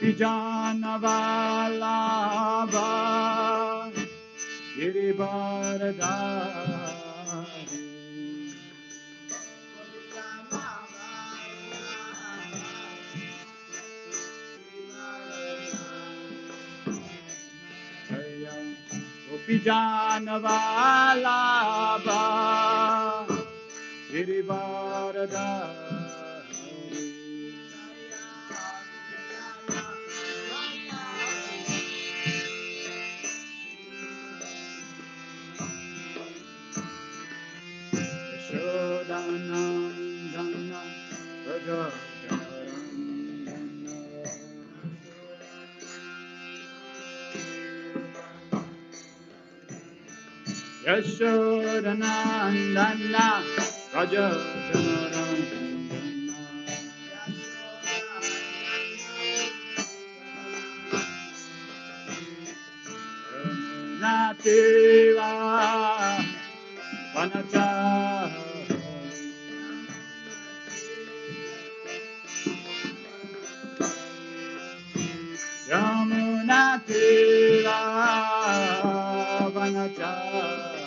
Vijanavalabha Girivardhari Jaya Vijanavalabha Girivardhari Yashodanandana Rajajanarandana Yashodanandana Rajajanarandana Nativa Vanachari Yamuna Tira Vanachari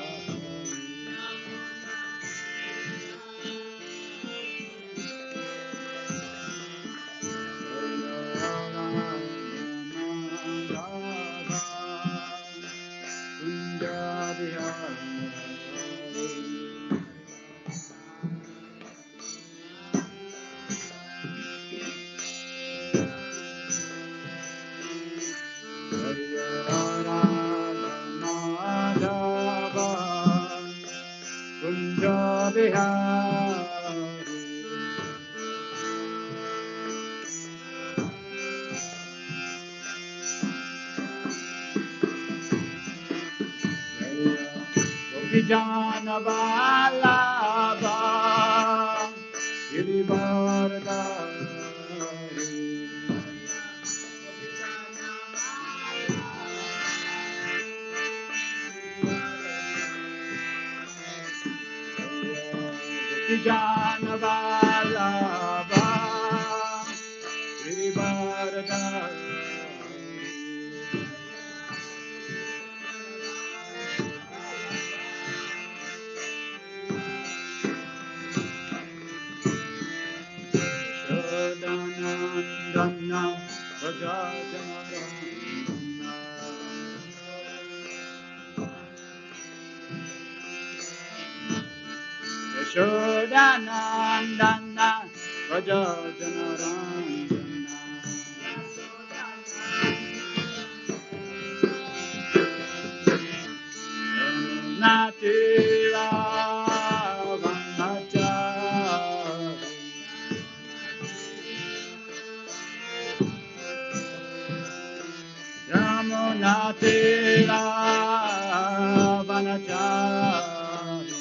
Vijanavalabha Girivardhari Vijanavalabha Girivardhari Shodanandana Rajajanarandana Yashodanandana Rajajanarandana Nativa Vanachari Yamuna Tira Vanachari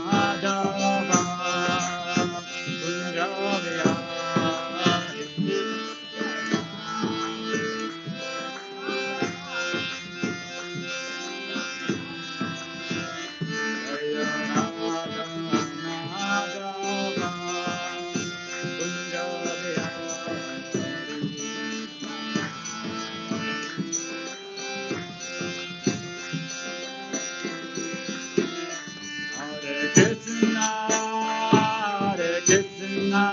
Madhava Kunjavihari Jaya Radha Madhava Hare Krishna, Hare Krishna,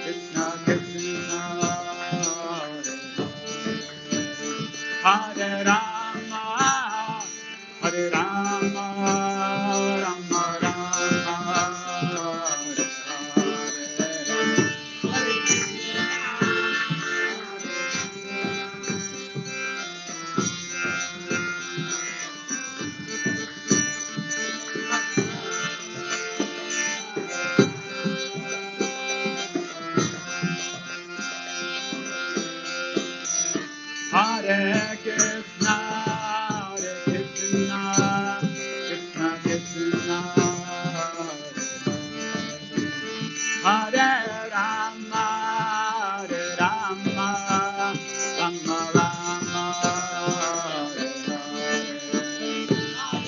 Krishna Krishna, Hare Rama, Hare Rama, Rama Rama, Hare Hare Krishna, Hare Krishna, Krishna Krishna, Hare Rama, Hare Rama, Rama Rama, Hare Hare.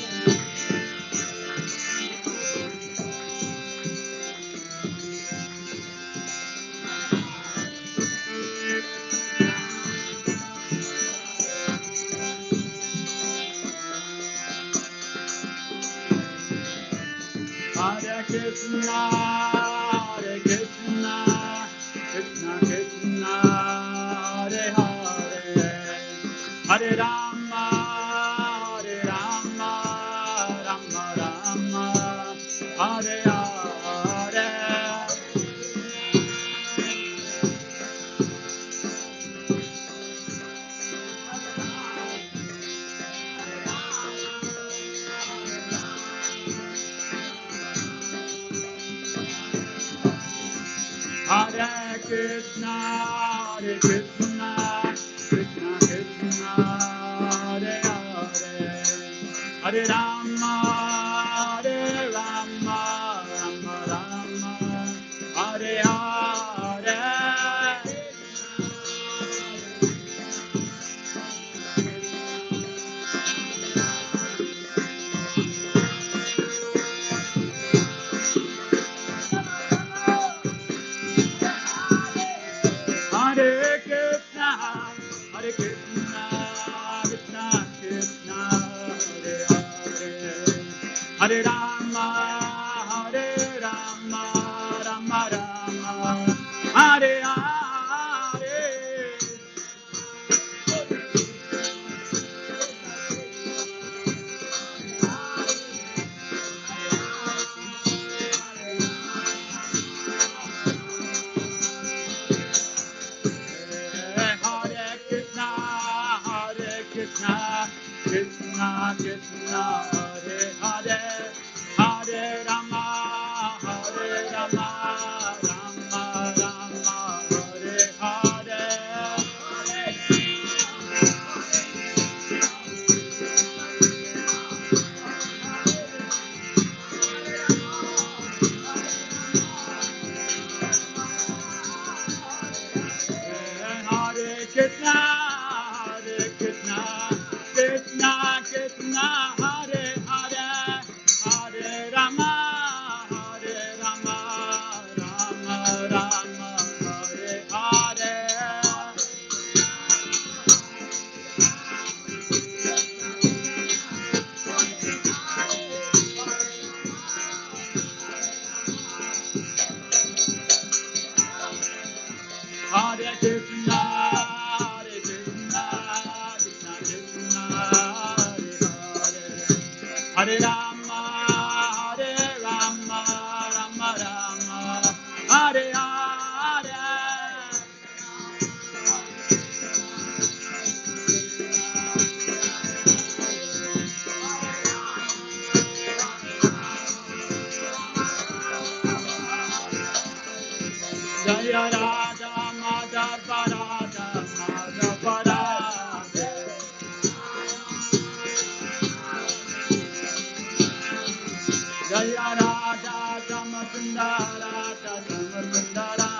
Hare Krishna, Hare Krishna, Krishna Krishna, Hare Hare, Hare Rama, Hare Rama, Rama Rama, Hare Hare. Hare Krishna, Hare Krishna, Krishna Krishna, Hare Hare, Hare Rama, Hare Rama, Rama Rama, Hare Hare. Hare Krishna, Hare Krishna, Krishna Krishna, Hare Hare, Hare Rama, Hare Rama, Rama Rama, Hare Hare. Hare Krishna, Hare Krishna, Krishna Krishna, Hare Hare, Hare Rama, Hare Rama, Rama Rama, Hare Hare. Hare Krishna, Hare Krishna, Krishna Krishna, Hare Hare, Hare Rama, Hare Rama, Rama Rama, Hare Hare. Hare Krishna, Hare Krishna, Krishna Krishna, Hare Hare, Hare Rama, Hare Rama, Rama Rama, Hare Hare. Jaya Radha Madhava Radha Madhava Radha. Jaya Radha Samasundara Samasundara.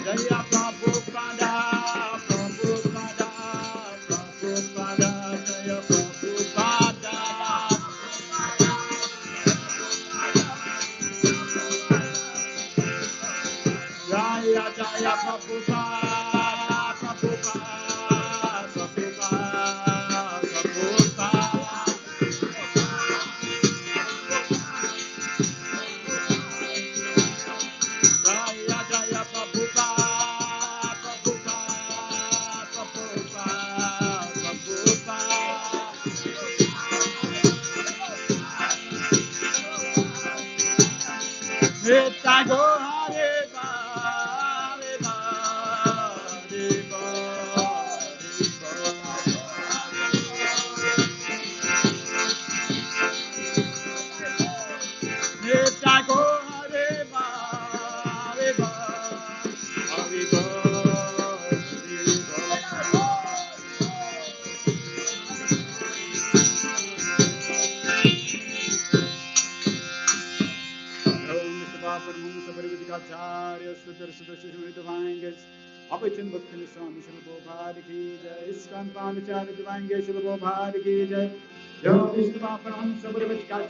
Jaya Prabhupada, Prabhupada, Prabhupada, Jaya Prabhupada. Jaya Jaya Prabhupada, Prabhupada, Prabhupada, Prabhupada. Jaya Jaya Prabhupada, Prabhupada, Prabhupada, Prabhupada. Nitya Go Hare Ba, Hare Ba, Hare Ba, Hare Ba. Nitya Go Hare Ba, Hare Ba, Hare Ba, Hare Ba. Bhagavad-gita, Sutra Sutra Divine Gets, Abhachan Bhakti Swami Shri Prabhupada Ki Jai, Iskan Pamachari Divine Gets, Shri Prabhupada Ki Jai, Yo Vishnu Paramahamsa Bhagavad-gita,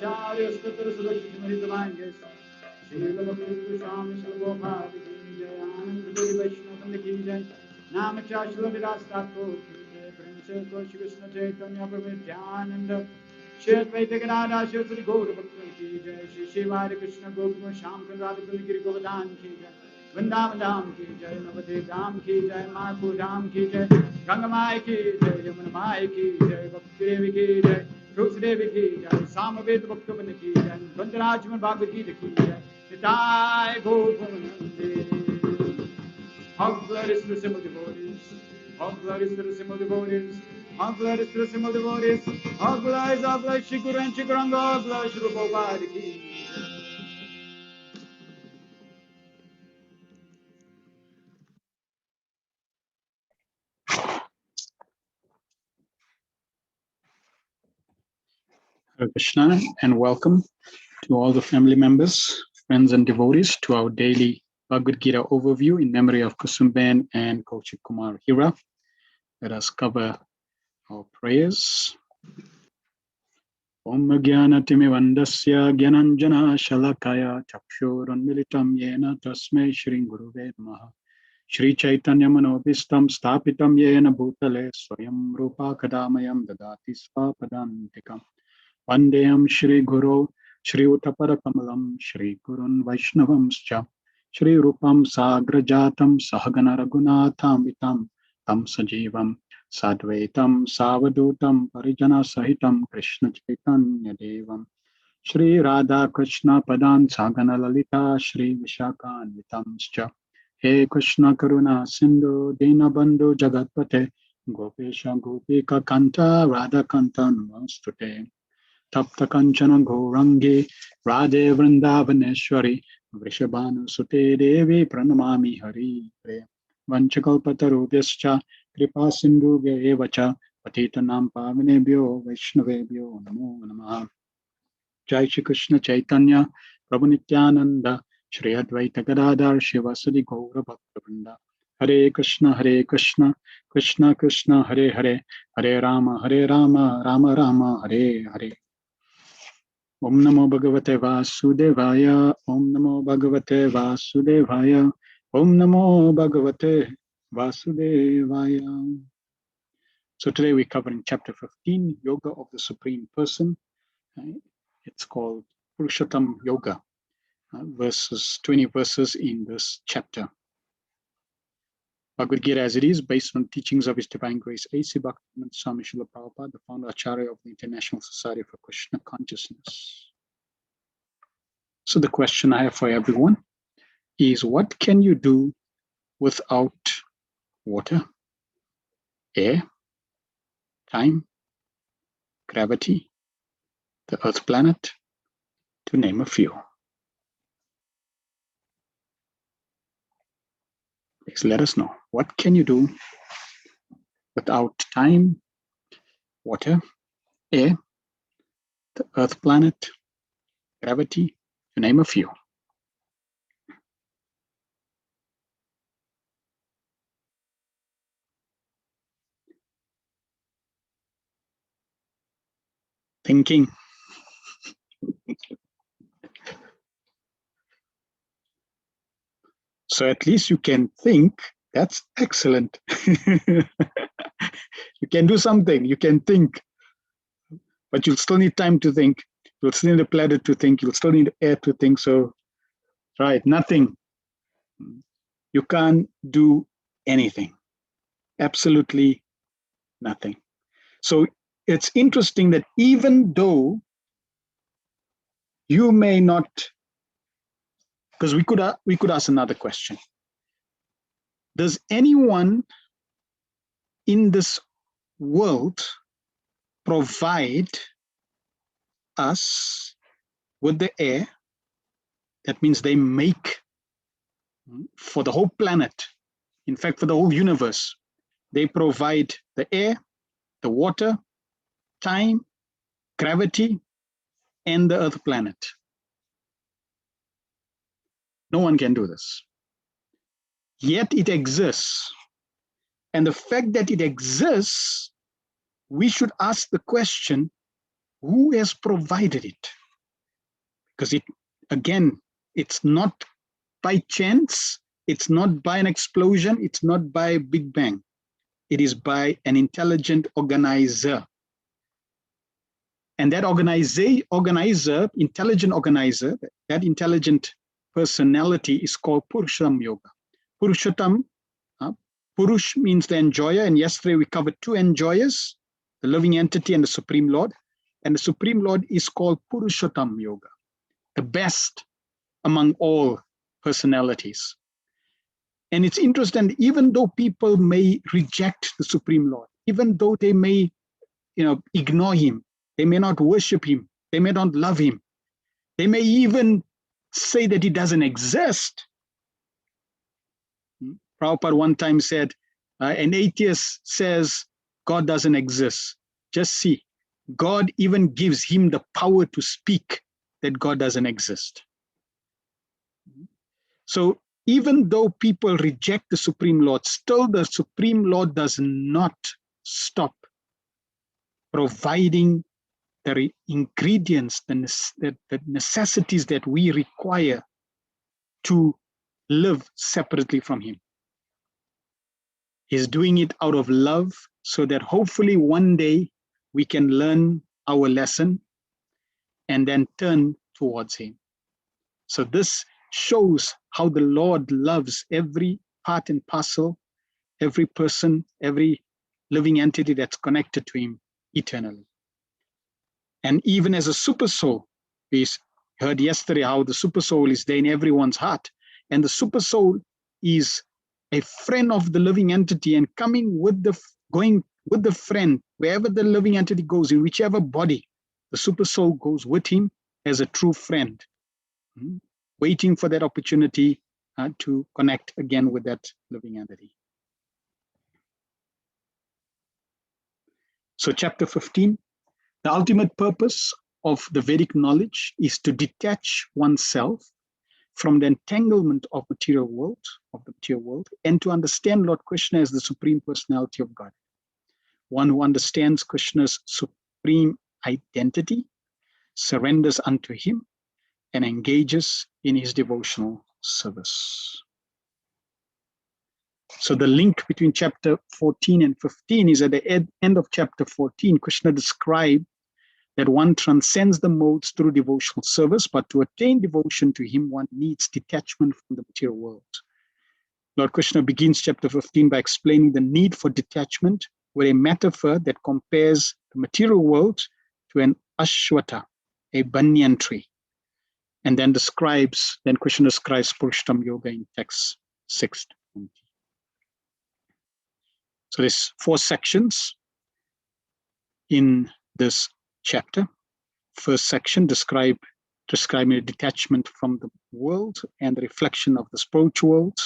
Sutra Sutra Divine Gets, Shri Bhakti Swami Shri Prabhupada Ki Jai, Anand Puri Vaishnava Ki Jai, Namacharya Shri Vilas Thakur Ki Jai, Shri Krishna Chaitanya Prabhu Nityananda Shri Advaita Gadadhar Shri Gaura Bhakta Ki Jai Shri Shiva Hare Krishna Gopal Shyam Radha Giri Govardhan Ki Jai Vrindavan Dham Ki Jai Navadip Dham Ki Jai Mayapur Dham Ki Jai Ganga Mai Ki Jai Yamuna Mai Ki Jai Bhakti Devi Ki Jai Tulsi Devi Ki Jai Samaveta Bhaktivinoda Ki Jai Gandharaj Bhagavad-gita Ki Jai Nitai Gaur Premanande. All glory is to the simple devotees. All glory is to the simple devotees. All glory is to the simple devotees. All glory, Shri Guru and Shri Guranga. All glory, Shri Prabhupada Ki. Hare Krishna, and welcome to all the family members, friends and devotees to our daily Bhagavad-gita overview in memory of Kusumben and Kaushik Kumar Hira. Let us cover our prayers. Om Jnana Timivandasya Gyananjana Shalakaya Chakshurunmilitam Yena Tasmai Shri Guruve Namaha Shri Chaitanya Manobhistam Stapitam Yena Bhutale Swayam Rupa Kadamayam Dadati Svapadantikam Vandeyam Shri Guru Shri Uttapara Kamalam Shri Gurun Vaishnavamscha Shri Rupam Sagrajatam Sahagana Raghunathambitam Tam Sajivam Sadvaitam Savadutam Parijana Sahitam Krishna Chaitanya Devam Shri Radha Krishna Padan Sagana Lalita Shri Vishakhanvitamscha He Krishna Karuna Sindhu Dinabandhu Jagatpate Gopesha Gopika Kanta Radha Kanta Namostute Tapta Kanchana Gourangi Radhe Vrindavaneshwari Vrishabhanu Sute Devi Pranamami Hari Vanchakalpatarubhyascha Kripa Sindhubhya Evacha Patitanam Pavanebhyo Vaishnavebhyo Namo Namaha Jai Shri Krishna Chaitanya Prabhu Nityananda Shri Advaita Gadadhar Shivasadi Gaura Bhaktivinoda Hare Krishna Krishna Krishna Hare Hare Hare Rama Rama Rama Hare Hare Om Namo Bhagavate Vasudevaya Om Namo Bhagavate Vasudevaya Om Namo Bhagavate Vasudevaya. So today we're covering chapter 15, Yoga of the Supreme Person. It's called Purushottam Yoga, 20 verses in this chapter. Bhagavad-gita as it is, based on teachings of His Divine Grace A.C. Bhaktivedanta Swami Srila Prabhupada, the founder Acharya of the International Society for Krishna Consciousness. So the question I have for everyone is, what can you do without water, air, time, gravity, the Earth planet, to name a few? Please let us know. What can you do without time, water, air, the Earth planet, gravity, to name a few? Thinking. So at least you can think. That's excellent. You can do something. You can think. But you'll still need time to think. You'll still need a planet to think. You'll still need air to think. So, right, nothing. You can't do anything. Absolutely nothing. So it's interesting that even though you may not, because we could ask another question. Does anyone in this world provide us with the air? That means they make for the whole planet, in fact, for the whole universe, they provide the air, the water, time, gravity, and the Earth planet. No one can do this. Yet it exists. And the fact that it exists, we should ask the question, who has provided it? Because it's not by chance, it's not by an explosion, it's not by Big Bang. it is by an intelligent organizer. And that intelligent organizer, that intelligent personality is called Purushottam Yoga. Purushottam, Purush means the enjoyer, and yesterday we covered two enjoyers, the living entity and the Supreme Lord. And the Supreme Lord is called Purushottam Yoga, the best among all personalities. And it's interesting, even though people may reject the Supreme Lord, even though they may ignore him, they may not worship him, they may not love him, they may even say that he doesn't exist. Prabhupada one time said, an atheist says God doesn't exist. Just see, God even gives him the power to speak that God doesn't exist. So even though people reject the Supreme Lord, still the Supreme Lord does not stop providing the ingredients, the necessities that we require to live separately from him. He's doing it out of love so that hopefully one day we can learn our lesson and then turn towards him. So this shows how the Lord loves every part and parcel, every person, every living entity that's connected to him eternally. And even as a super soul, we heard yesterday how the super soul is there in everyone's heart. And the super soul is a friend of the living entity and going with the friend, wherever the living entity goes, in whichever body, the super soul goes with him as a true friend, waiting for that opportunity to connect again with that living entity. So chapter 15, the ultimate purpose of the Vedic knowledge is to detach oneself from the entanglement of the material world, and to understand Lord Krishna as the Supreme Personality of God. One who understands Krishna's supreme identity, surrenders unto him, and engages in his devotional service. So the link between chapter 14 and 15 is at the end of chapter 14, Krishna described that one transcends the modes through devotional service, but to attain devotion to him, one needs detachment from the material world. Lord Krishna begins chapter 15 by explaining the need for detachment with a metaphor that compares the material world to an ashwata, a banyan tree. And then Krishna describes Purushottam Yoga in text 6. So there's 4 sections in this chapter. First section describing the detachment from the world and the reflection of the spiritual world,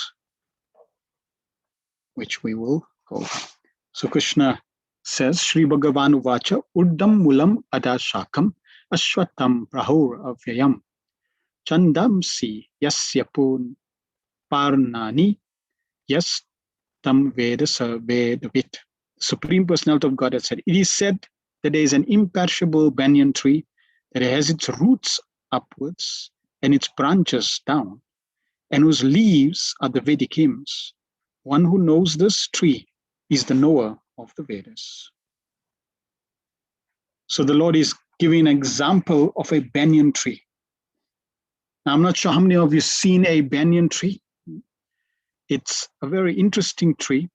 which we will go over. So Krishna says, Shri Bhagavan Uvacha Urdam Mulam Adashakam Ashwatam Prahur Avyayam Chandamsi Yasyapun Parnani Yas Tam Veda Vedavit. Supreme Personality of God has said, it is said that there is an imperishable banyan tree that has its roots upwards and its branches down, and whose leaves are the Vedic hymns. One who knows this tree is the knower of the Vedas. So the Lord is giving an example of a banyan tree. Now, I'm not sure how many of you have seen a banyan tree. It's a very interesting tree.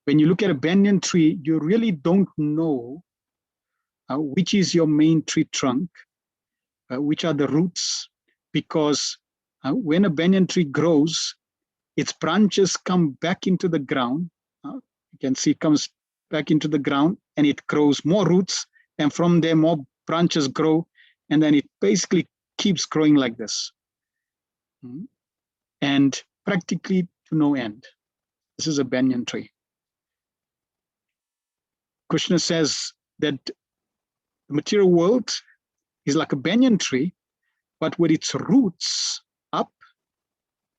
When you look at a banyan tree, you really don't know which is your main tree trunk, which are the roots, because when a banyan tree grows, its branches come back into the ground. You can see it comes back into the ground and it grows more roots, and from there more branches grow, and then it basically keeps growing like this. And practically to no end. This is a banyan tree. Krishna says that the material world is like a banyan tree, but with its roots up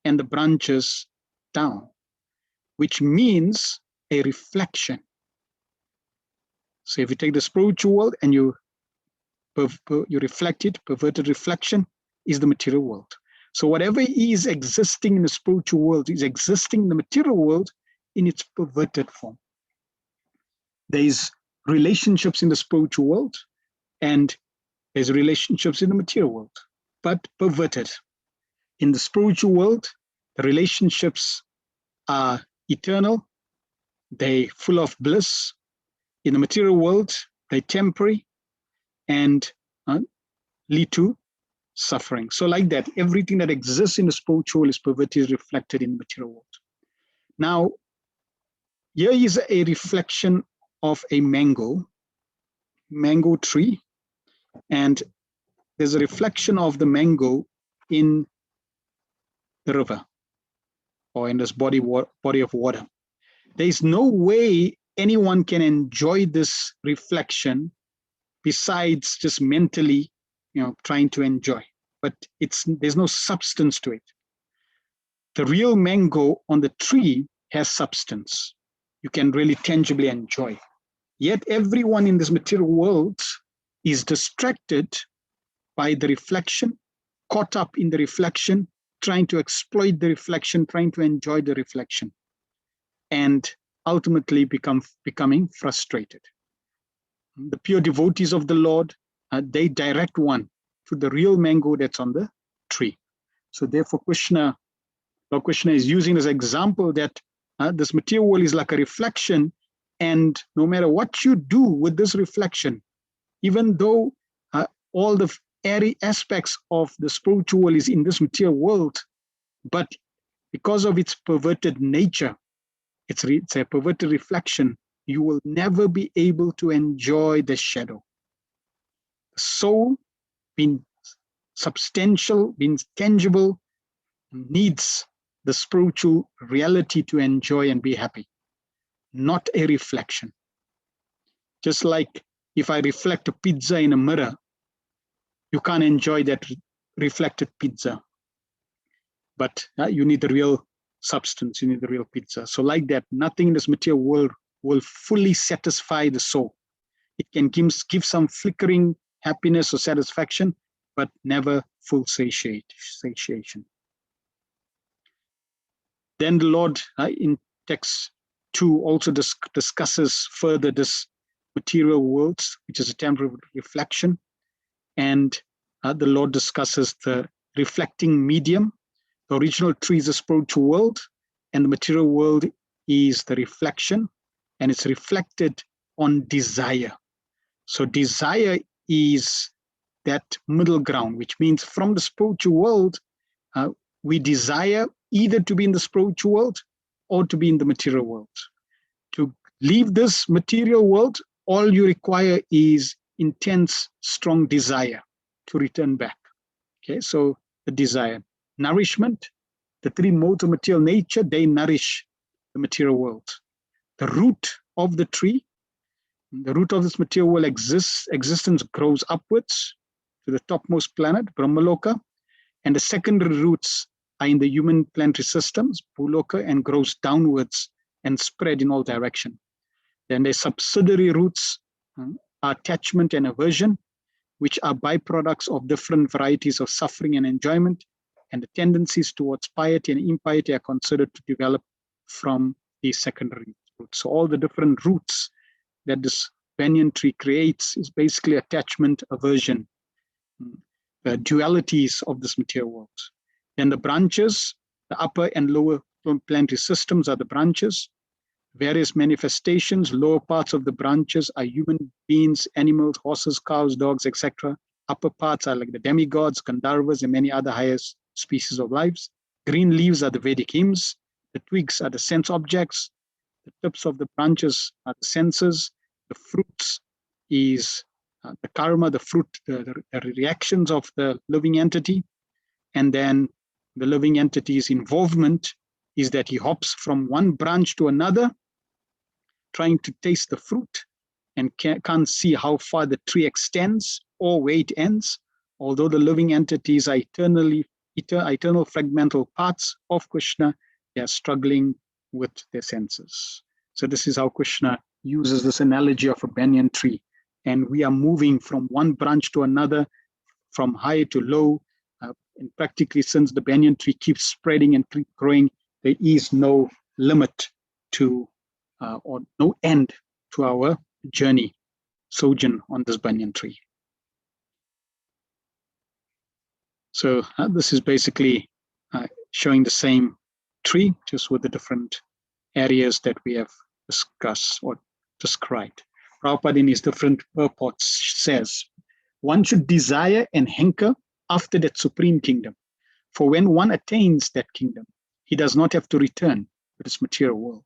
and the branches down, which means a reflection. So if you take the spiritual world and you reflect it, perverted reflection is the material world. So whatever is existing in the spiritual world is existing in the material world in its perverted form. There's relationships in the spiritual world, and there's relationships in the material world, but perverted. In the spiritual world, the relationships are eternal, they're full of bliss. In the material world, they're temporary and lead to suffering. So like that, everything that exists in the spiritual is perverted, is reflected in the material world. Now, here is a reflection of a mango tree, and there's a reflection of the mango in the river or in this body of water. There is no way anyone can enjoy this reflection besides just mentally, trying to enjoy. But there's no substance to it. The real mango on the tree has substance. You can really tangibly enjoy. Yet everyone in this material world is distracted by the reflection, caught up in the reflection, trying to exploit the reflection, trying to enjoy the reflection, and ultimately becoming frustrated. The pure devotees of the Lord, they direct one to the real mango that's on the tree. So therefore, Lord Krishna is using this example that this material world is like a reflection, and no matter what you do with this reflection, even though all the airy aspects of the spiritual world is in this material world, but because of its perverted nature, it's a perverted reflection, you will never be able to enjoy the shadow. The soul, being substantial, being tangible, needs the spiritual reality to enjoy and be happy, not a reflection. Just like if I reflect a pizza in a mirror, you can't enjoy that reflected pizza. But you need the real substance, you need the real pizza. So like that, nothing in this material world will fully satisfy the soul. It can give some flickering happiness or satisfaction, but never full satiation. Then the Lord, in text 2, also discusses further this material world, which is a temporary reflection. And the Lord discusses the reflecting medium. The original tree is the spiritual world, and the material world is the reflection, and it's reflected on desire. So desire is that middle ground, which means from the spiritual world, we desire either to be in the spiritual world or to be in the material world. To leave this material world, all you require is intense, strong desire to return back. Okay, so the desire. Nourishment, the three modes of material nature, they nourish the material world. The root of the tree, the root of this material world existence grows upwards to the topmost planet, Brahmaloka, and the secondary roots are in the human planetary systems, Bhuloka, and grows downwards and spread in all directions. Then the subsidiary roots are attachment and aversion, which are byproducts of different varieties of suffering and enjoyment, and the tendencies towards piety and impiety are considered to develop from these secondary roots. So all the different roots that this banyan tree creates is basically attachment, aversion, the dualities of this material world. Then the branches, the upper and lower planetary systems are the branches. Various manifestations, lower parts of the branches are human beings, animals, horses, cows, dogs, etc. Upper parts are like the demigods, Gandharvas, and many other higher species of lives. Green leaves are the Vedic hymns. The twigs are the sense objects. The tips of the branches are the senses. The fruits is the karma, the fruit, the reactions of the living entity. And then the living entity's involvement is that he hops from one branch to another, trying to taste the fruit, and can't see how far the tree extends or where it ends, although the living entities are eternal fragmental parts of Krishna. They are struggling with their senses. So this is how Krishna uses this analogy of a banyan tree, and we are moving from one branch to another, from high to low, and practically since the banyan tree keeps spreading and growing, there is no limit to or no end to our journey, sojourn on this banyan tree. So this is basically showing the same tree, just with the different areas that we have discussed or described. Prabhupada in his different purports says, one should desire and hanker after that supreme kingdom. For when one attains that kingdom, he does not have to return to this material world.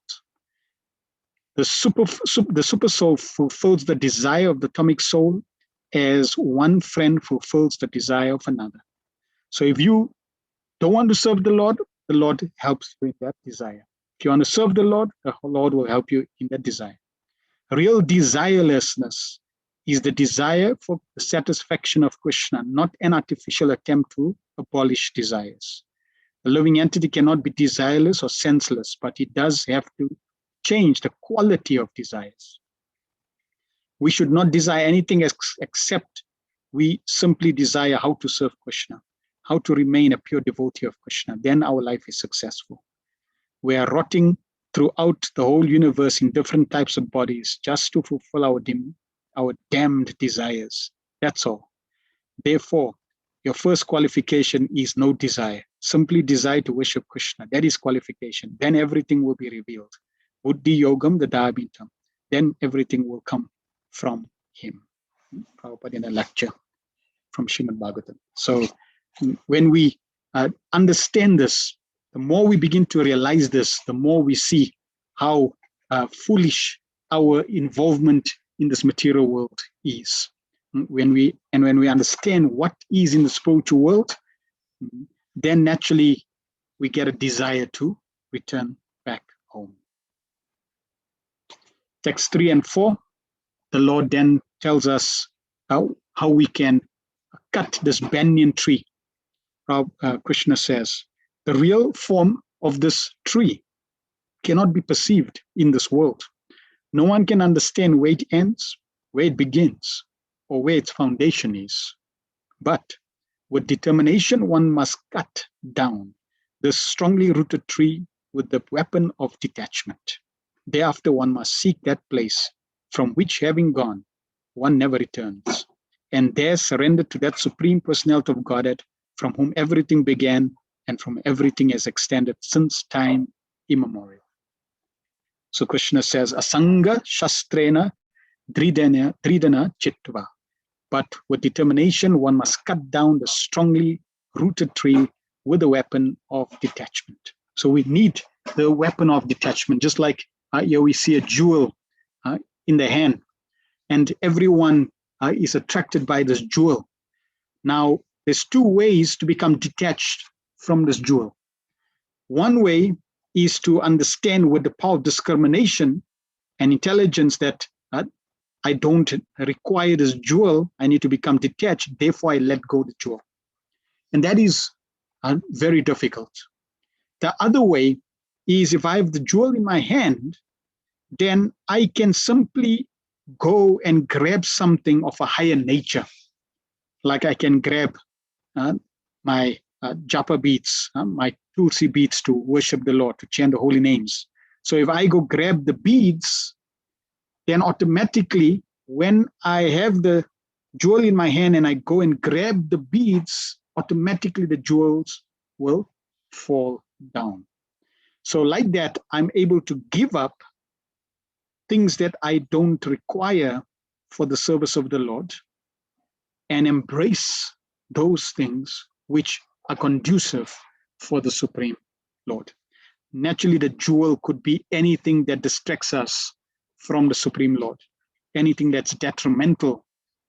The super soul fulfills the desire of the atomic soul as one friend fulfills the desire of another. So if you don't want to serve the Lord helps you in that desire. If you want to serve the Lord will help you in that desire. Real desirelessness is the desire for the satisfaction of Krishna, not an artificial attempt to abolish desires. The living entity cannot be desireless or senseless, but it does have to change the quality of desires. We should not desire anything except we simply desire how to serve Krishna, how to remain a pure devotee of Krishna. Then our life is successful. We are rotting throughout the whole universe in different types of bodies just to fulfill our damned desires. That's all. Therefore, your first qualification is no desire. Simply desire to worship Krishna. That is qualification. Then everything will be revealed. Buddhi yogam dadabintam. Then everything will come from him. Prabhupada in a lecture from Srimad Bhagavatam. So when we understand this, the more we begin to realize this, the more we see how foolish our involvement in this material world is. When we understand what is in the spiritual world, then naturally we get a desire to return back home. Text 3 and 4, the Lord then tells us how we can cut this banyan tree. Krishna says, the real form of this tree cannot be perceived in this world. No one can understand where it ends, where it begins, or where its foundation is. But with determination, one must cut down this strongly rooted tree with the weapon of detachment. Thereafter, one must seek that place from which, having gone, one never returns, and there surrender to that supreme personality of Godhead from whom everything began and from everything has extended since time immemorial. So Krishna says, Asanga Shastrena Dridana Chitva. But with determination, one must cut down the strongly rooted tree with the weapon of detachment. So we need the weapon of detachment, just like here we see a jewel in the hand, and everyone is attracted by this jewel. Now, there's two ways to become detached from this jewel. One way is to understand with the power of discrimination and intelligence that I don't require this jewel, I need to become detached, therefore I let go the jewel. And that is very difficult. The other way is if I have the jewel in my hand, then I can simply go and grab something of a higher nature. Like I can grab my japa beads, my tulsi beads to worship the Lord, to chant the holy names. So if I go grab the beads, then automatically when I have the jewel in my hand and I go and grab the beads, automatically the jewels will fall down. So like that, I'm able to give up things that I don't require for the service of the Lord and embrace those things which are conducive for the Supreme Lord. Naturally, the jewel could be anything that distracts us from the Supreme Lord, anything that's detrimental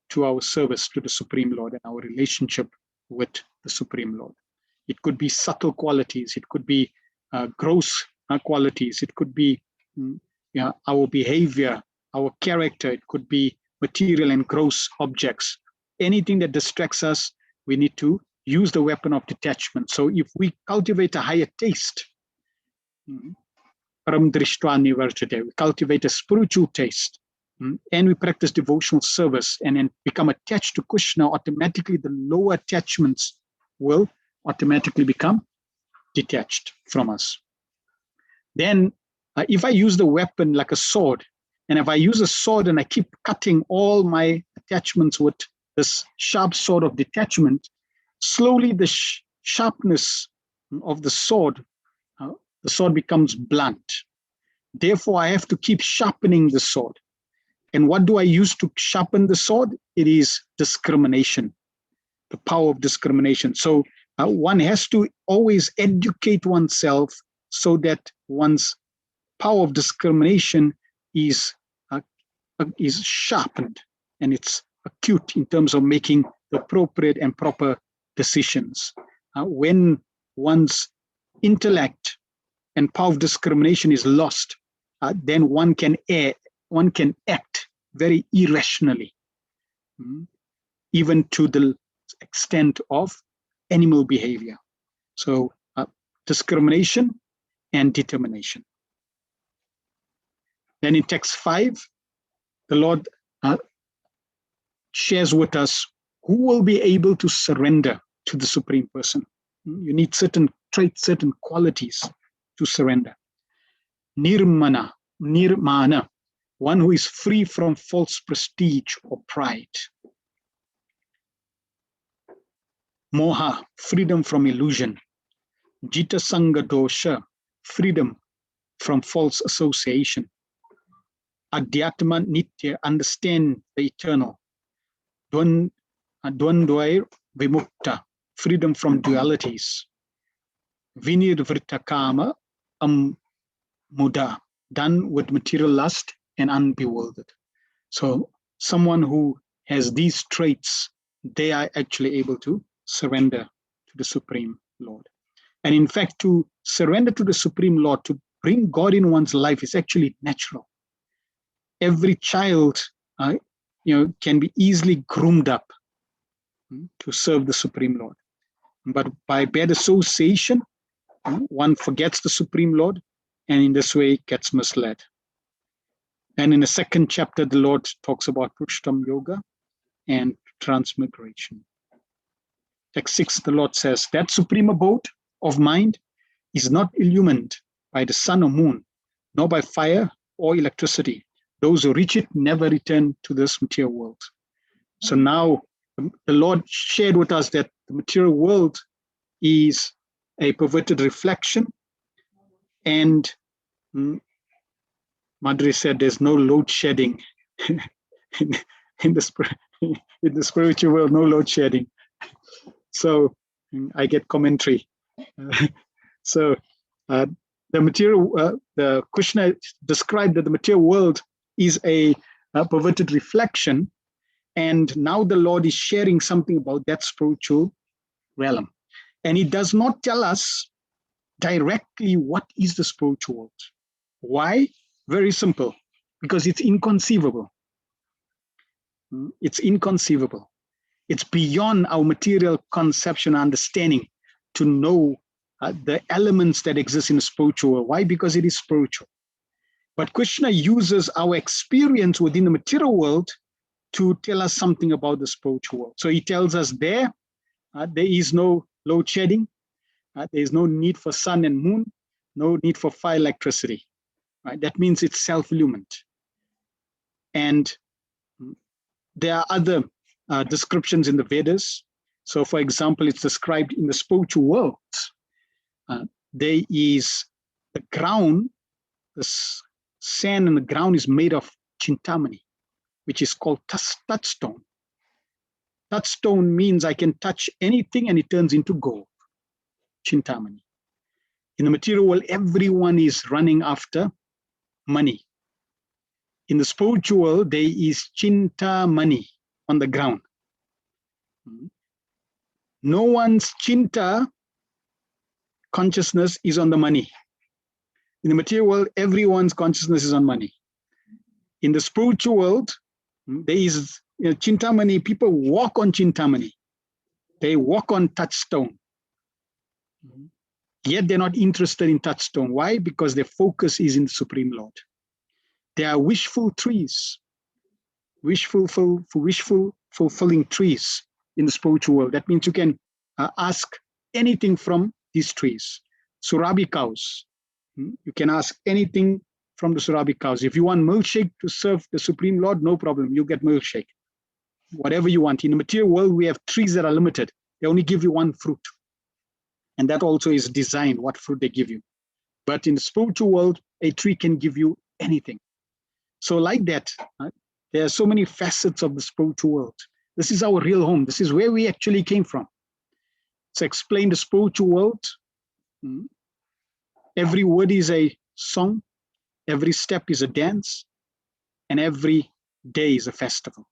to our service to the Supreme Lord and our relationship with the Supreme Lord. It could be subtle qualities, it could be gross qualities, it could be our behavior, our character, it could be material and gross objects. Anything that distracts us, we need to use the weapon of detachment. So if we cultivate a higher taste, we cultivate a spiritual taste, and we practice devotional service and then become attached to Krishna, automatically the lower attachments will automatically become detached from us. Then if I use the weapon like a sword And if I use a sword and I keep cutting all my attachments with this sharp sword of detachment, slowly the sharpness of the sword becomes blunt. Therefore, I have to keep sharpening the sword. And what do I use to sharpen the sword? It is discrimination, the power of discrimination. So one has to always educate oneself so that one's power of discrimination is sharpened and it's acute in terms of making the appropriate and proper decisions. When one's intellect and power of discrimination is lost, then one can act very irrationally, even to the extent of animal behavior. So discrimination and determination. Then in text 5, the Lord shares with us who will be able to surrender to the Supreme Person. You need certain traits, certain qualities to surrender. Nirmana, one who is free from false prestige or pride. Moha, freedom from illusion. Jita Sangha dosha, freedom from false association. Adhyatma Nitya, understand the eternal. Dvandvair Vimukta, freedom from dualities. Vinirvrita Kama Muda, done with material lust and unbewildered. So someone who has these traits, they are actually able to surrender to the Supreme Lord. And in fact, to surrender to the Supreme Lord, to bring God in one's life is actually natural. Every child can be easily groomed up to serve the Supreme Lord. But by bad association, one forgets the Supreme Lord, and in this way gets misled. And in the second chapter, the Lord talks about Purushottam Yoga and transmigration. Text 6, the Lord says, that supreme abode of mind is not illumined by the sun or moon, nor by fire or electricity. Those who reach it never return to this material world. So now the Lord shared with us that the material world is a perverted reflection, and Madhuri said there's no load shedding in the spiritual world, no load shedding. So I get commentary. So the material, the Krishna described that the material world is a perverted reflection, and now the Lord is sharing something about that spiritual realm. And he does not tell us directly what is the spiritual world. Why? Very simple, because it's inconceivable. It's inconceivable. It's beyond our material conception and understanding to know the elements that exist in the spiritual world. Why? Because it is spiritual. But Krishna uses our experience within the material world to tell us something about the spiritual world. So he tells us there is no load shedding, there is no need for sun and moon, no need for fire electricity. Right? That means it's self-illumined. And there are other descriptions in the Vedas. So for example, it's described in the spiritual world. There is the ground, the sand and the ground is made of chintamani, which is called touchstone. Touchstone means I can touch anything and it turns into gold, chintamani. In the material world, everyone is running after money. In the spiritual world, there is chintamani on the ground. No one's chinta consciousness is on the money. In the material world, everyone's consciousness is on money. In the spiritual world, there is chintamani. People walk on chintamani. They walk on touchstone. Yet they're not interested in touchstone. Why? Because their focus is in the Supreme Lord. They are wishful trees, fulfilling trees in the spiritual world. That means you can ask anything from these trees. Surabhi cows. You can ask anything from the Surabi cows. If you want milkshake to serve the Supreme Lord, no problem. You get milkshake. Whatever you want. In the material world, we have trees that are limited. They only give you one fruit. And that also is designed, what fruit they give you. But in the spiritual world, a tree can give you anything. So like that, there are so many facets of the spiritual world. This is our real home. This is where we actually came from. To explain the spiritual world, every word is a song, every step is a dance, and every day is a festival.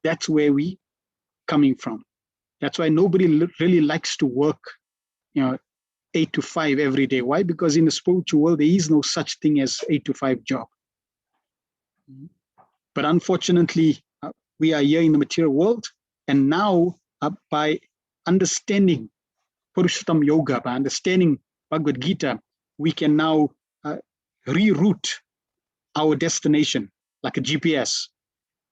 That's where we coming from. That's why nobody really likes to work, 8 to 5 every day. Why? Because in the spiritual world, there is no such thing as 8 to 5 job. But unfortunately, we are here in the material world, and now by understanding Purushottam Yoga, by understanding Bhagavad-gita, we can now reroute our destination like a GPS.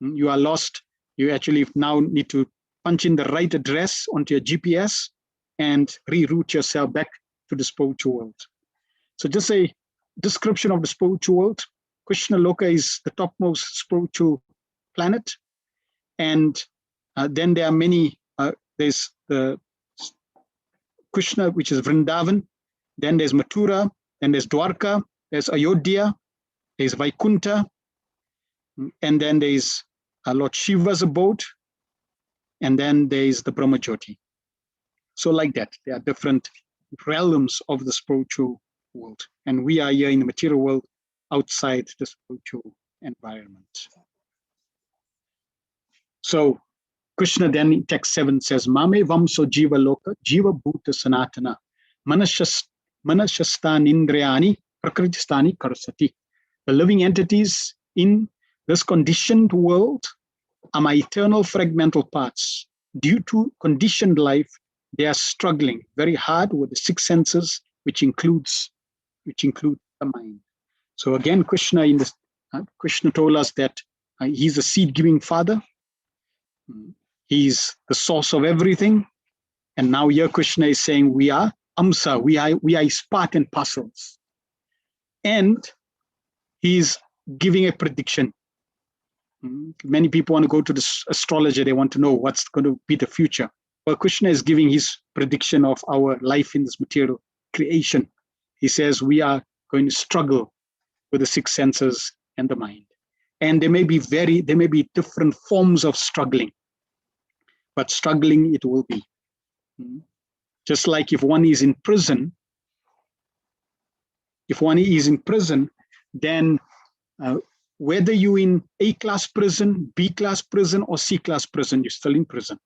You are lost. You actually now need to punch in the right address onto your GPS and reroute yourself back to the spiritual world. So just a description of the spiritual world. Krishna Loka is the topmost spiritual planet. And then there are many, there's the Krishna, which is Vrindavan. Then there's Mathura. Then there's Dwarka. There's Ayodhya. There's Vaikunta. And then there's Lord Shiva's abode. And then there's the Brahmajyoti. So like that, there are different realms of the spiritual world. And we are here in the material world outside the spiritual environment. So Krishna then in text 7 says, Mame vamso jiva loka, jiva bhuta sanatana, manashastan indriyani, prakritistani karasati. The living entities in this conditioned world are my eternal fragmental parts. Due to conditioned life, they are struggling very hard with the 6 senses, which includes the mind. So again, Krishna told us that he's the seed-giving father. He's the source of everything. And now here Krishna is saying we are Amsa, we are his part and parcels. And he's giving a prediction. Many people want to go to the astrologer. They want to know what's going to be the future. Well, Krishna is giving his prediction of our life in this material creation. He says we are going to struggle with the 6 senses and the mind. And there may be different forms of struggling, but struggling it will be. Just like if one is in prison, then whether you're in A-class prison, B-class prison, or C-class prison, you're still in prison.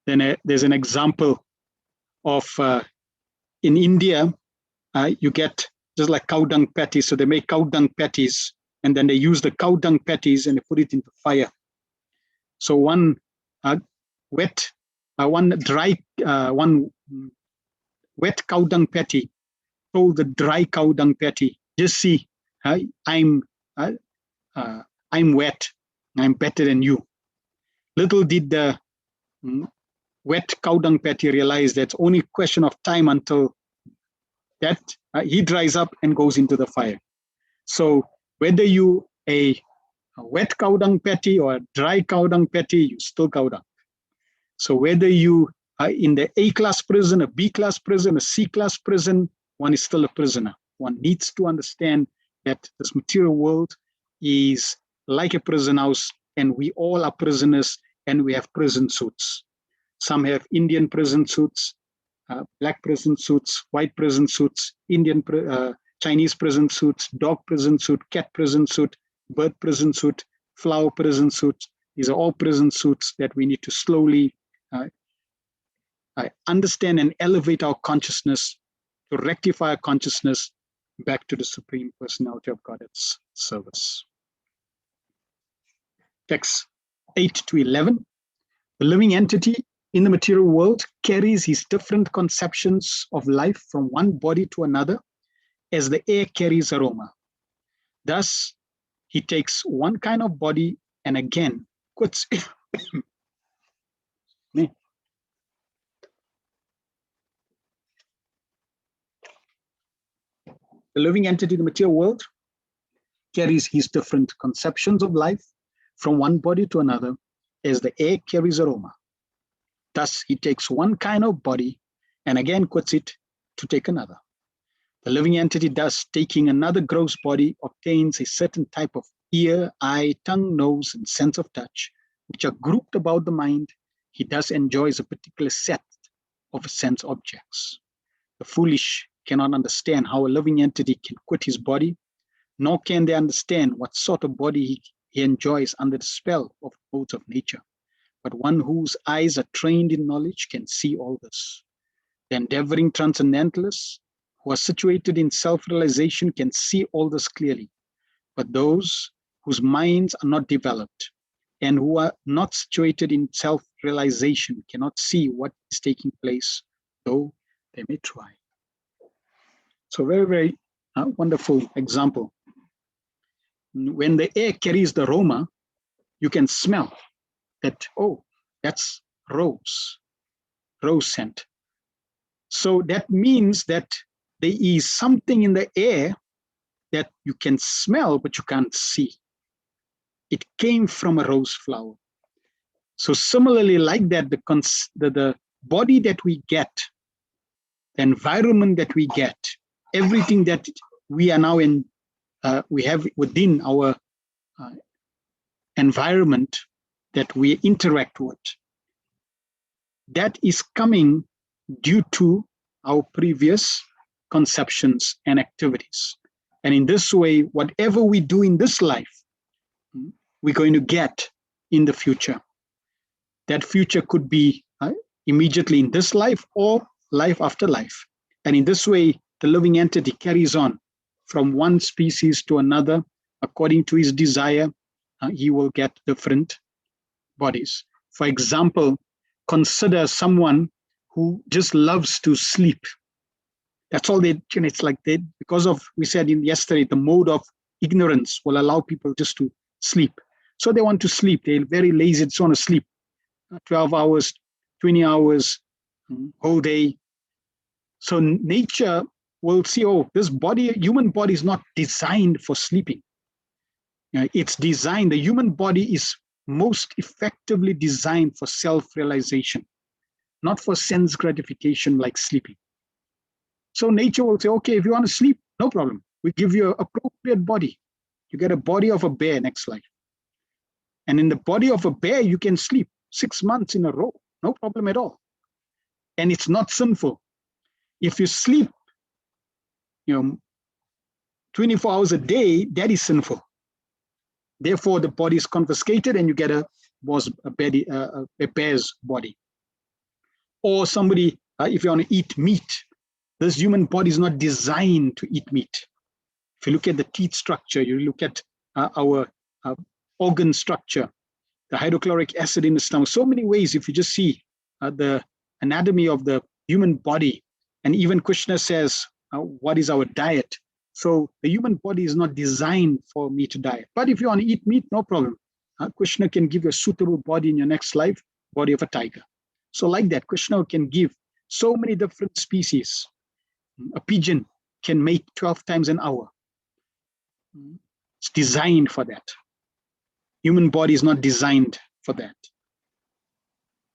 Then there's an example of in India, you get just like cow dung patties. So they make cow dung patties, and then they use the cow dung patties and they put it into fire. So one wet cow dung patty told the dry cow dung patty, just see, I'm wet, I'm better than you. Little did the wet cow dung patty realize that it's only a question of time until that he dries up and goes into the fire. So whether you a wet cow dung patty or a dry cow dung patty, you still cow dung. So whether you are in the A-class prison, a B-class prison, a C-class prison, one is still a prisoner. One needs to understand that this material world is like a prison house, and we all are prisoners, and we have prison suits. Some have Indian prison suits, black prison suits, white prison suits, Chinese prison suits, dog prison suit, cat prison suit, bird prison suit, flower prison suit. These are all prison suits that we need to slowly understand and elevate our consciousness to rectify our consciousness back to the Supreme Personality of God's service. Text 8 to 11. The living entity in the material world carries his different conceptions of life from one body to another as the air carries aroma. Thus, he takes one kind of body and again puts The living entity in the material world carries his different conceptions of life from one body to another, as the air carries aroma. Thus, he takes one kind of body and again quits it to take another. The living entity, thus taking another gross body, obtains a certain type of ear, eye, tongue, nose, and sense of touch, which are grouped about the mind. He thus enjoys a particular set of sense objects. The foolish cannot understand how a living entity can quit his body, nor can they understand what sort of body he enjoys under the spell of modes of nature. But one whose eyes are trained in knowledge can see all this. The endeavoring transcendentalists who are situated in self-realization can see all this clearly. But those whose minds are not developed and who are not situated in self-realization cannot see what is taking place, though they may try. So very, very wonderful example. When the air carries the aroma, you can smell that, oh, that's rose scent. So that means that there is something in the air that you can smell, but you can't see. It came from a rose flower. So similarly, like that, the body that we get, the environment that we get, everything that we are now in, we have within our environment that we interact with, that is coming due to our previous conceptions and activities. And in this way, whatever we do in this life, we're going to get in the future. That future could be immediately in this life or life after life. And in this way, the living entity carries on from one species to another. According to his desire, he will get different bodies. For example, consider someone who just loves to sleep. That's all they, it's like they, because of, we said in yesterday, the mode of ignorance will allow people just to sleep. So they want to sleep. They're very lazy, they want to sleep. 12 hours, 20 hours, whole day. So nature will see, oh, this body, human body is not designed for sleeping. It's designed, the human body is most effectively designed for self-realization, not for sense gratification like sleeping. So nature will say, okay, if you want to sleep, no problem. We give you an appropriate body. You get a body of a bear next life. And in the body of a bear, you can sleep 6 months in a row, no problem at all. And it's not sinful. If you sleep, 24 hours a day, that is sinful. Therefore, the body is confiscated and you get a bear's body. Or somebody, if you want to eat meat, this human body is not designed to eat meat. If you look at the teeth structure, you look at our organ structure, the hydrochloric acid in the stomach, so many ways. If you just see the anatomy of the human body, and even Krishna says, what is our diet? So the human body is not designed for meat diet. But if you want to eat meat, no problem. Krishna can give you a suitable body in your next life, body of a tiger. So like that, Krishna can give so many different species. A pigeon can make 12 times an hour. It's designed for that. Human body is not designed for that.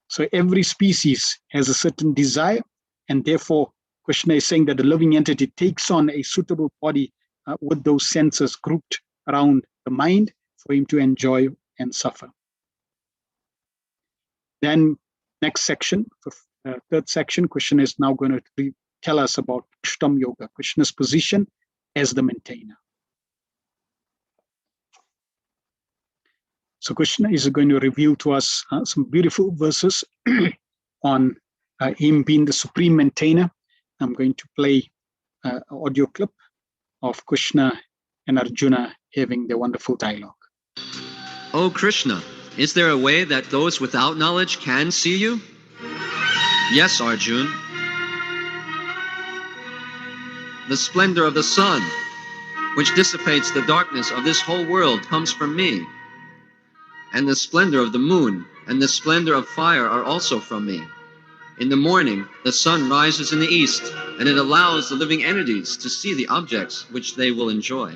So every species has a certain desire, and therefore Krishna is saying that the living entity takes on a suitable body with those senses grouped around the mind for him to enjoy and suffer. Then next section, third section, Krishna is now going to tell us about Ashtam Yoga, Krishna's position as the maintainer. So Krishna is going to reveal to us some beautiful verses on him being the supreme maintainer. I'm going to play an audio clip of Krishna and Arjuna having their wonderful dialogue. O Krishna, is there a way that those without knowledge can see you? Yes, Arjuna. The splendor of the sun, which dissipates the darkness of this whole world, comes from me. And the splendor of the moon and the splendor of fire are also from me. In the morning, the sun rises in the east, and it allows the living entities to see the objects which they will enjoy.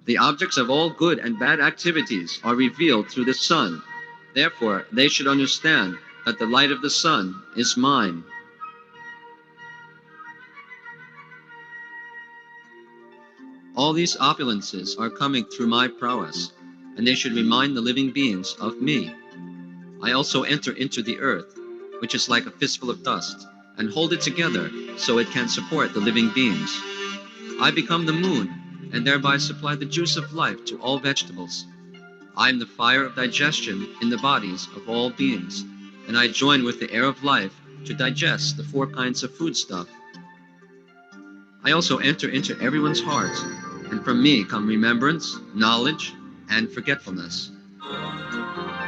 The objects of all good and bad activities are revealed through the sun. Therefore, they should understand that the light of the sun is mine. All these opulences are coming through my prowess, and they should remind the living beings of me. I also enter into the earth, which is like a fistful of dust, and hold it together so it can support the living beings. I become the moon, and thereby supply the juice of life to all vegetables. I am the fire of digestion in the bodies of all beings, and I join with the air of life to digest the 4 kinds of foodstuff. I also enter into everyone's heart, and from me come remembrance, knowledge, and forgetfulness.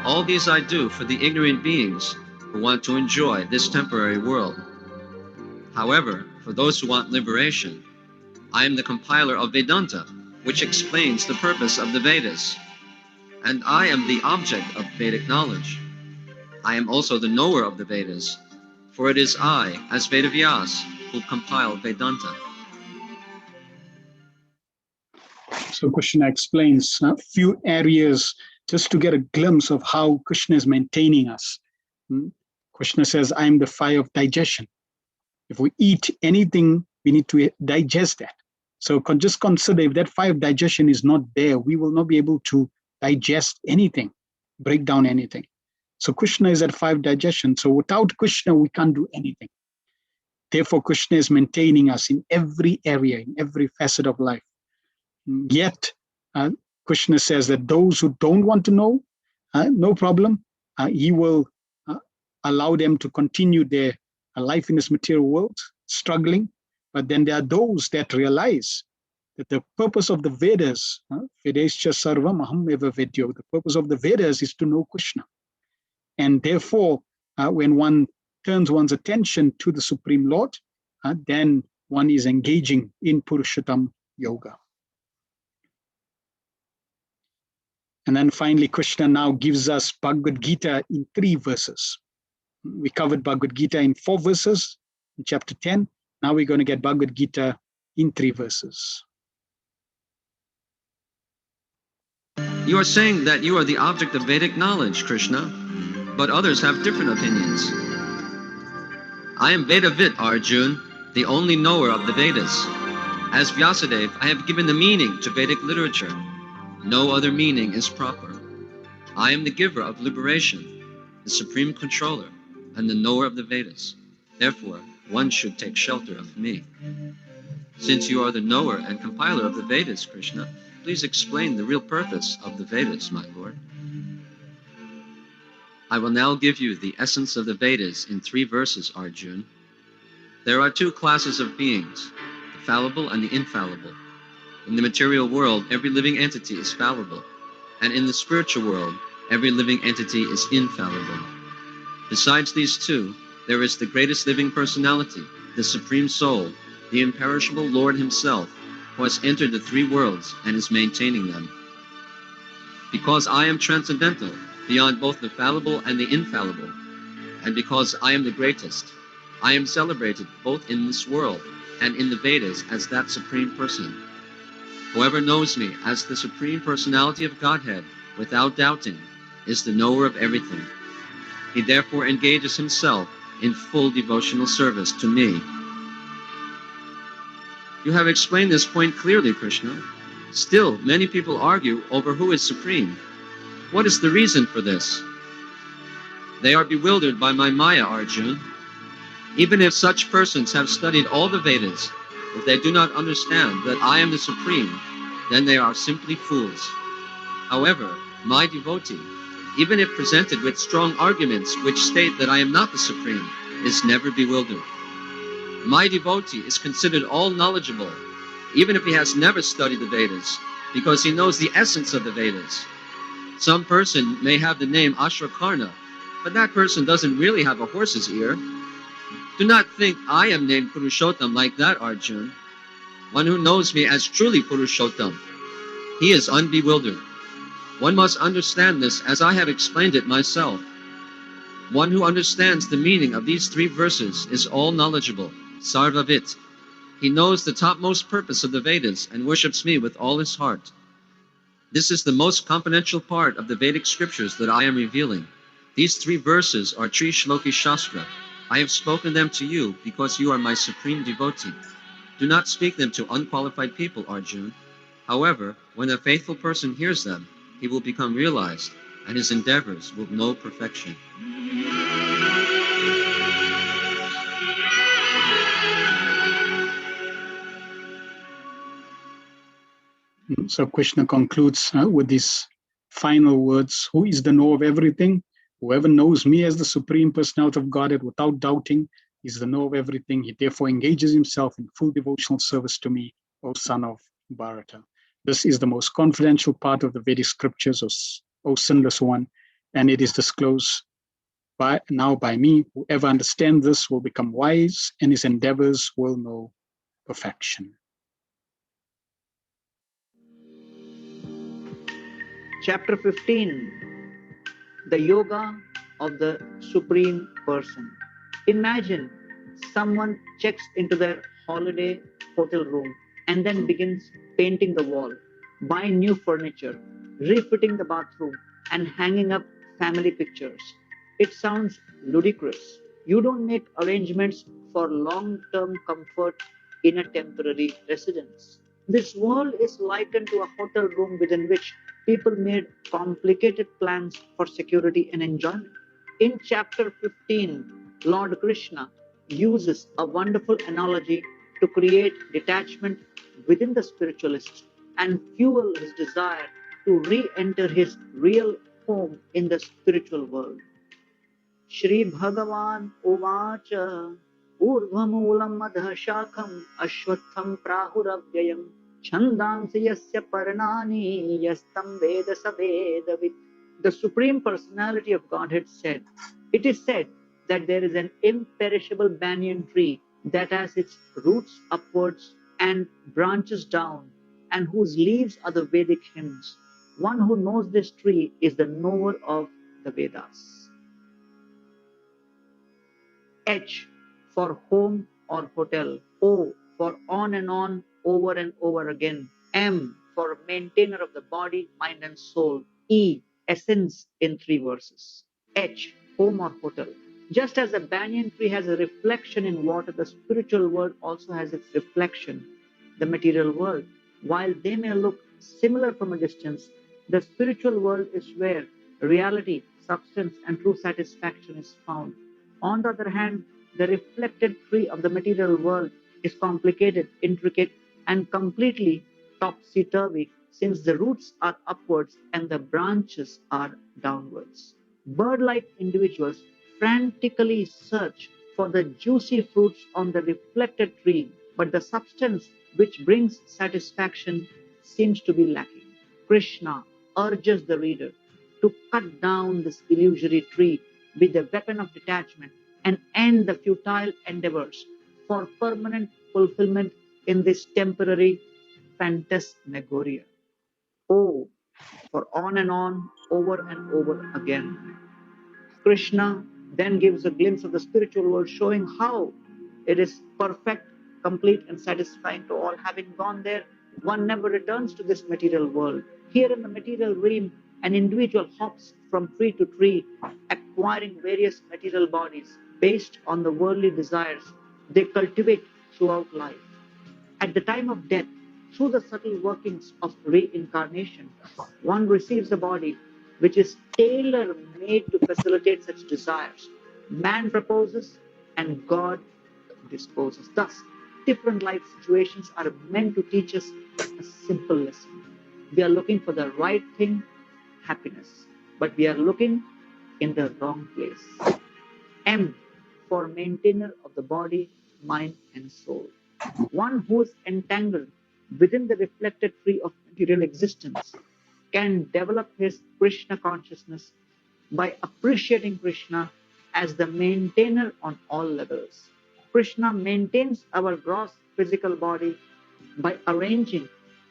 All these I do for the ignorant beings who want to enjoy this temporary world. However, for those who want liberation, I am the compiler of Vedanta, which explains the purpose of the Vedas, and I am the object of Vedic knowledge. I am also the knower of the Vedas, for it is I, as Vedavyas, who compile Vedanta. So Krishna explains a few areas just to get a glimpse of how Krishna is maintaining us. Krishna says, I am the fire of digestion. If we eat anything, we need to digest that. So just consider, if that fire of digestion is not there, we will not be able to digest anything, break down anything. So Krishna is at fire of digestion. So without Krishna, we can't do anything. Therefore, Krishna is maintaining us in every area, in every facet of life. Yet, Krishna says that those who don't want to know, no problem. He will allow them to continue their life in this material world, struggling. But then there are those that realize that the purpose of the Vedas, Vedescha Sarvam Aham Eva Vedyo, the purpose of the Vedas is to know Krishna. And therefore, when one turns one's attention to the Supreme Lord, then one is engaging in Purushottam Yoga. And then finally, Krishna now gives us Bhagavad-gita in 3 verses. We covered Bhagavad-gita in 4 verses in chapter 10. Now we're going to get Bhagavad-gita in 3 verses. You are saying that you are the object of Vedic knowledge, Krishna, but others have different opinions. I am Vedavit, Arjun, the only knower of the Vedas. As Vyasadeva, I have given the meaning to Vedic literature. No other meaning is proper. I am the giver of liberation, the supreme controller, and the knower of the Vedas. Therefore, one should take shelter of me. Since you are the knower and compiler of the Vedas, Krishna, please explain the real purpose of the Vedas, my Lord. I will now give you the essence of the Vedas in 3 verses, Arjun. There are 2 classes of beings, the fallible and the infallible. In the material world, every living entity is fallible, and in the spiritual world, every living entity is infallible. Besides these 2, there is the greatest living personality, the Supreme Soul, the imperishable Lord Himself, who has entered the 3 worlds and is maintaining them. Because I am transcendental, beyond both the fallible and the infallible, and because I am the greatest, I am celebrated both in this world and in the Vedas as that Supreme Person. Whoever knows me as the Supreme Personality of Godhead, without doubting, is the knower of everything. He therefore engages himself in full devotional service to me. You have explained this point clearly, Krishna. Still, many people argue over who is supreme. What is the reason for this? They are bewildered by my Maya, Arjun. Even if such persons have studied all the Vedas, if they do not understand that I am the Supreme, then they are simply fools. However, my devotee, even if presented with strong arguments which state that I am not the Supreme, is never bewildered. My devotee is considered all knowledgeable, even if he has never studied the Vedas, because he knows the essence of the Vedas. Some person may have the name Ashrakarna, but that person doesn't really have a horse's ear. Do not think I am named Purushottam like that, Arjun. One who knows me as truly Purushottam, he is unbewildered. One must understand this as I have explained it myself. One who understands the meaning of these three verses is all knowledgeable, Sarvavit. He knows the topmost purpose of the Vedas and worships me with all his heart. This is the most confidential part of the Vedic scriptures that I am revealing. These three verses are Tri Shloki Shastra. I have spoken them to you because you are my supreme devotee. Do not speak them to unqualified people, Arjun. However, when a faithful person hears them, he will become realized, and his endeavors will know perfection. So Krishna concludes with these final words: who is the know of everything? Whoever knows me as the Supreme Personality of Godhead without doubting is the know of everything. He therefore engages himself in full devotional service to me, O son of Bharata. This is the most confidential part of the Vedic scriptures, O sinless one, and it is disclosed now by me. Whoever understands this will become wise, and his endeavors will know perfection. Chapter 15, the Yoga of the Supreme Person. Imagine someone checks into their holiday hotel room and then begins painting the wall, buying new furniture, refitting the bathroom, and hanging up family pictures. It sounds ludicrous. You don't make arrangements for long-term comfort in a temporary residence. This world is likened to a hotel room within which people made complicated plans for security and enjoyment. In chapter 15, Lord Krishna uses a wonderful analogy to create detachment within the spiritualist and fuel his desire to re-enter his real home in the spiritual world. Shri Bhagavan Uvacha Urvamulam Madha Shakham Ashwatham Prahuravyayam Chandansi Yasya Parnani Yastam Veda Savedavit. The Supreme Personality of Godhead said, it is said that there is an imperishable banyan tree that has its roots upwards and branches down, and whose leaves are the Vedic hymns. One who knows this tree is the knower of the Vedas. H for home or hotel. O for on and on, over and over again. M for maintainer of the body, mind, and soul. E, essence in three verses. H, home or hotel. Just as a banyan tree has a reflection in water, the spiritual world also has its reflection, the material world. While they may look similar from a distance, the spiritual world is where reality, substance, and true satisfaction is found. On the other hand, the reflected tree of the material world is complicated, intricate, and completely topsy-turvy, since the roots are upwards and the branches are downwards. Bird-like individuals frantically search for the juicy fruits on the reflected tree, but the substance which brings satisfaction seems to be lacking. Krishna urges the reader to cut down this illusory tree with the weapon of detachment and end the futile endeavors for permanent fulfillment in this temporary phantasmagoria. O for on and on, over and over again. Krishna then gives a glimpse of the spiritual world, showing how it is perfect, complete, and satisfying to all. Having gone there, one never returns to this material world. Here in the material realm, an individual hops from tree to tree, acquiring various material bodies based on the worldly desires they cultivate throughout life. At the time of death, through the subtle workings of reincarnation, one receives a body which is tailor made to facilitate such desires. Man proposes and God disposes. Thus, different life situations are meant to teach us a simple lesson. We are looking for the right thing, happiness, but we are looking in the wrong place. M for maintainer of the body, mind, and soul. One who is entangled within the reflected tree of material existence can develop his Krishna consciousness by appreciating Krishna as the maintainer on all levels. Krishna maintains our gross physical body by arranging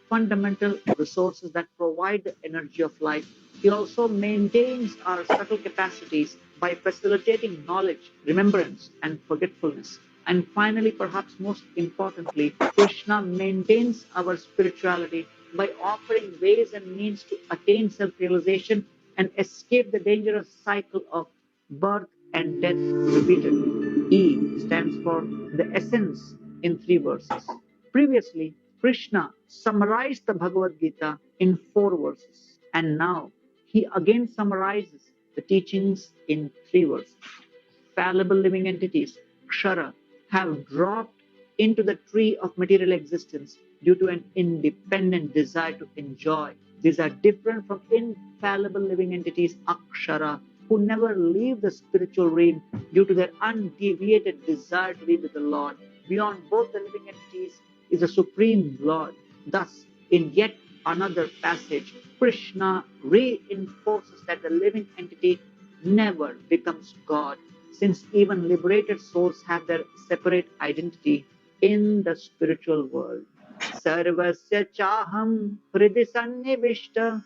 fundamental resources that provide the energy of life He also maintains our subtle capacities by facilitating knowledge, remembrance, and forgetfulness. And finally, perhaps most importantly, Krishna maintains our spirituality by offering ways and means to attain self-realization and escape the dangerous cycle of birth and death repeatedly. E stands for the essence in 3 verses. Previously, Krishna summarized the Bhagavad-gita in 4 verses, and now he again summarizes the teachings in 3 verses. Fallible living entities, kshara, have dropped into the tree of material existence due to an independent desire to enjoy. These are different from infallible living entities, akshara, who never leave the spiritual realm due to their undeviated desire to be with the Lord. Beyond both the living entities is the Supreme Lord. Thus, in yet another passage, Krishna reinforces that the living entity never becomes God, since even liberated souls have their separate identity in the spiritual world. Sarvasya chaham hridi sannivishta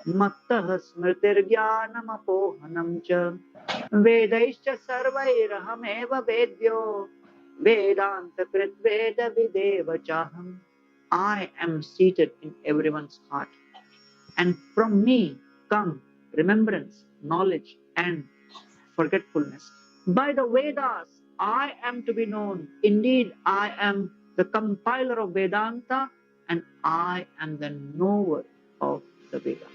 mattah smritirjnanapohanam cha vedaischa sarvairahameva vedyo vedanta kritveda videva chaham. I am seated in everyone's heart, and from me come remembrance, knowledge, and forgetfulness. By the Vedas, I am to be known. Indeed, I am the compiler of Vedanta, and I am the knower of the Vedas.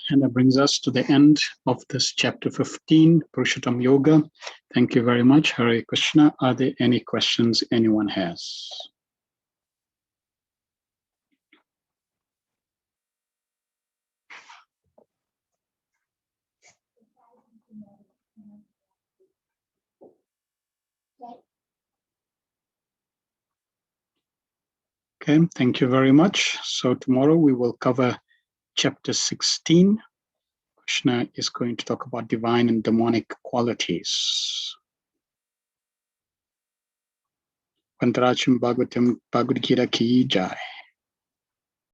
And that brings us to the end of this chapter 15, Purushottam Yoga. Thank you very much. Hare Krishna. Are there any questions anyone has? Okay, thank you very much. So tomorrow we will cover chapter 16. Krishna is going to talk about divine and demonic qualities. Vantaracham Bhagavatam Bhagavad-gita ki jai.